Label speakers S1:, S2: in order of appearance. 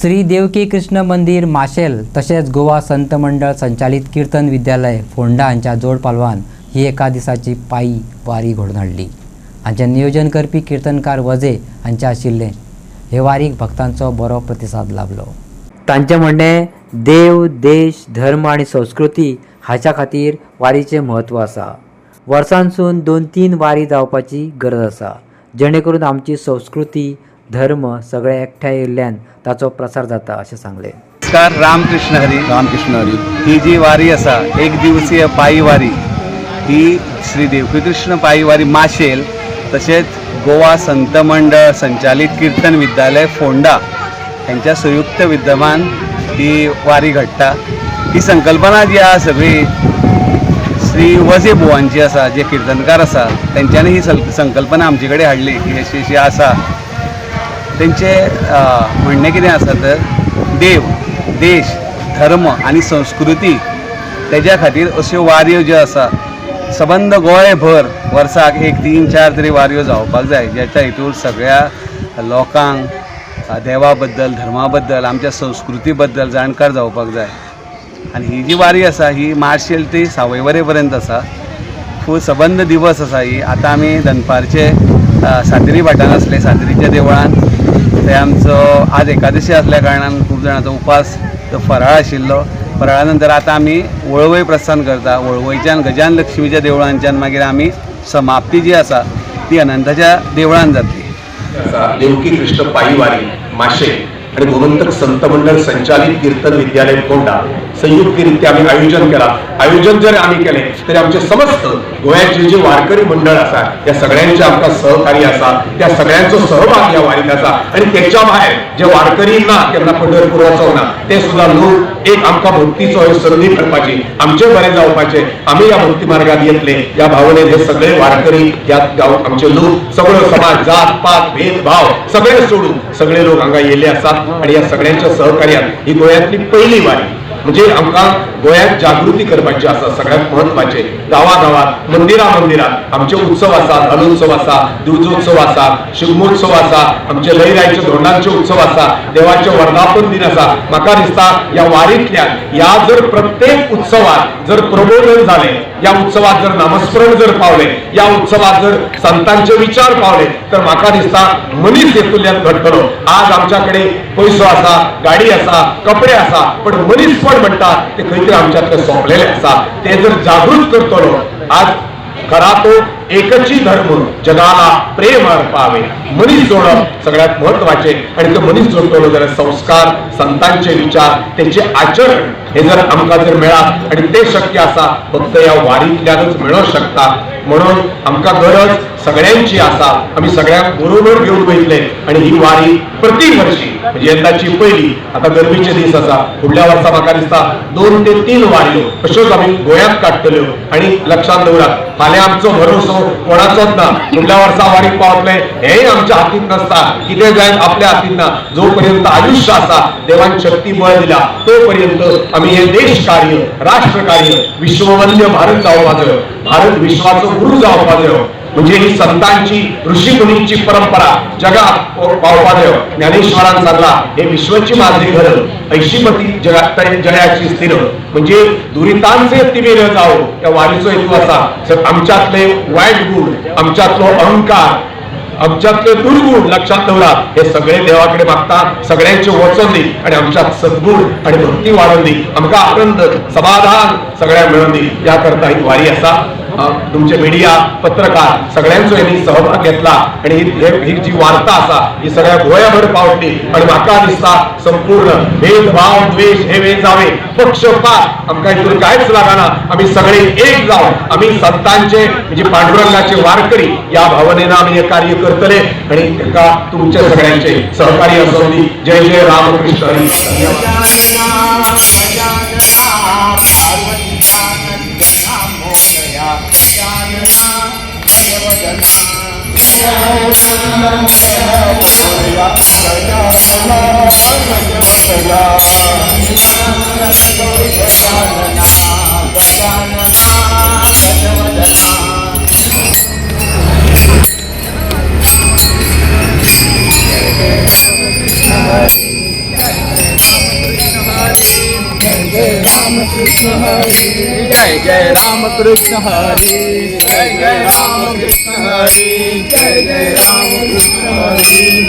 S1: श्री देवकी कृष्ण मंदिर माशेल तसेच गोवा संत मंडळ संचालित कीर्तन विद्यालय फोंडा हांच्या जोड पालवान ही एका दिसाची पायी वारी घडोवन हाडली. हांचे नियोजन करपी कीर्तनकार वजे हांचे आशिल्ले. हे वारीक भक्तांचो बरो प्रतिसाद लाभलो. तांचे म्हणणे देव, देश, धर्म आणि संस्कृती हाच्या खातीर वारीचे महत्व आसा. वर्सांसून 2-3 वारी जावपाची गरज आसा, जेणे करून आमची संस्कृती धर्म सगळे एकठांय येयल्ल्यान ताचो प्रसार जाता अशें सांगले.
S2: नमस्कार. रामकृष्ण हरी. ही जी वारी आसा एक दिवसीय पायी वारी, ही श्री देवकी कृष्ण पायी वारी माशेल तसेच गोवा संत मंडळ संचालित कीर्तन विद्यालय फोंडा यांच्या संयुक्त विद्यमान ही वारी घडटा. ही संकल्पना जी आसा सगळी श्री वजे बुवांची आसा, जे कीर्तनकार आसा तेंच्यांनी ही संकल्पना आमचे कडेन हाडली की अशी आसा. तेंचे म्हणणें कितें आसा तर देव, देश, धर्म आनी संस्कृती तेज्या खातीर अश्यो वारयो ज्यो आसा सबंद गोंयभर वर्साक 1-3-4 तरी वारयो जावपाक जाय, ज्याच्या हितूर सगळ्या लोकांक देवा बद्दल, धर्मा बद्दल, आमच्या संस्कृती बद्दल जाणकार जावपाक जाय. आनी ही जी वारी आसा ही मार्शेल ते सावयवेरें पर्यंत आसा. फूल सबंद दिवस आसा ही. आतां आमी दनपारचे सातेरी भाटान आसले, सातेरीच्या देवळान. थंय आमचो आज एकादशी आसल्या कारणान खूब जाणांचो उपास तो फराळ आशिल्लो. फराळा नंतर आतां आमी वळवय प्रस्थान करता. वळवयच्यान गजान लक्ष्मीच्या देवळांच्यान मागीर आमी समाप्ती जी आसा ती अनंताच्या देवळान जातली.
S3: देवकी कृष्ण पायी वारी माशेल आणि गोमंतक संत मंडळ संचालित कीर्तन विद्यालय फोंडा संयुक्तरित्या आम्ही आयोजन केला. आयोजन जर आम्ही केले तरी आमचे समस्त गोव्याचे जे वारकरी मंडळ आसा या सगळ्यांचे आमकां सहकार्य आसा, त्या सगळ्यांचो सहभाग या वारीत आसा. आणि त्याच्या भायर जे वारकरी ना केन्ना पंढरपूर वचोंक ना ते सुद्धा लोक एक आमकां भक्तीचो संधी करपाची, आमचे बरें जावपाचे, आमी या भक्ती मार्गात येतले या भावनेन हे सगळे वारकरी या आमचे लोक सगळो समाज, जात पात, भेदभाव सगळे सोडून सगळे लोक हांगा येयले आसात. आणि या सगळ्यांच्या सहकार्यान ही गोंयांतली पहिली वारी. म्हणजे आमकां गोंयांत जागृती करपाची आसा. सगळ्यात महत्वाचे गावागावात, मंदिरात आमचे उत्सव आसा, धालोत्सव आसा, दिवजोत्सव आसा, शिगमोत्सव आसा, आमचे लयराईचे धोंडांचे उत्सव आसा, देवाचे वर्धापन दिन आसा. म्हाका दिसता या वारींतल्यान या जर प्रत्येक उत्सवात जर प्रबोधन झाले, या उत्सवात जर नामस्मरण जर पावले, या उत्सवात जर संतांचे विचार पावले तर म्हाका दिसता मनीस हेतूंतल्यान घडटलो. आज आमच्याकडे पैसो आसा, गाडी आसा, कपडे आसा, पण मनीस पण म्हणटात ते खंय तरी आमच्यातले सोंपलेले आसा. ते जर जागृत करतलो. आज खरा तो एकची धर्म जगाला प्रेम अर्पावे. मनीस जोडप सगळ्यात महत्वाचे. आणि तो मनीस जोडतलो जाल्यार संस्कार, संतांचे विचार, त्यांचे आचरण हे जर आमकां जर मेळत आणि ते शक्य आसा फक्त या वारींतल्यानच मेळूंक शकता. म्हणून आमकां गरज सगळ्यांची आसा. आम्ही सगळ्यांक बरोबर घेऊन वयतले आणि ही वारी प्रति वर्षी म्हणजे यंदाची पहिली. आता गरमीचे दीस आसा, फुडल्या वर्सा म्हाका दिसता 2 ते 3 वारयो अश्योच आमी गोंयांत काडटल्यो. आणि लक्षात दवरात, फाल्यां आमचो भरोसो कोणाचोच ना. फुडल्या वर्सा वारीक पावतले हेय आमच्या हातींत नसता, कितें जायत आपल्या हातींत ना. जोपर्यंत आयुष्य आसा, देवान शक्ती बळ दिला तोपर्यंत आमी हे देश कार्य, राष्ट्र कार्य, विश्ववंद्य भारत जावपाक जायो, भारत विश्वाचो गुरु जावपाक जायो. म्हणजे ही संतांची, ऋषीमुनींची परंपरा जगात पावपाक जायो. ज्ञानेश्वरान सांगला हे विश्वाची माझे घर, ऐशीपती जयाची स्थिर. म्हणजे दुरितांचे तिमिर जावो या वारीचो हेतू आसा. आमच्यातले वाईट गुण, आमच्यातलो अहंकार, आमच्यातले दुर्गुण लक्षात ठेवला हे सगळे देवाकडे मागता. सगळ्यांचे वचन दी आणि आमच्यात सद्गुण आणि भक्ती वाढवून दी. आमकां आनंद, समाधान सगळ्या मिळून दी. याकरता ही वारी आसा. तुमचे मीडिया, पत्रकार सगळ्यांचो यांनी सहभाग घेतला आणि ही जी वार्ता आसा ही सगळ्या गोंयभर पावली. आणि म्हाका दिसता संपूर्ण भेदभाव, द्वेष हे जावे, पक्षपात आमकां हितून कांयच लागना. आमी सगळे एक जावन आमी संतांचे म्हणजे पांडुरंगाचे वारकरी या भावनेन आमी हे कार्य करतले. आणि ताका तुमचे सगळ्यांचे सहकार्य आसूं दी. जय जय रामकृष्ण हरी.
S4: Hare राम कृष्ण हरी, जय जय राम कृष्ण हरी, जय जय राम कृष्ण हरी, जय जय राम कृष्ण हरी.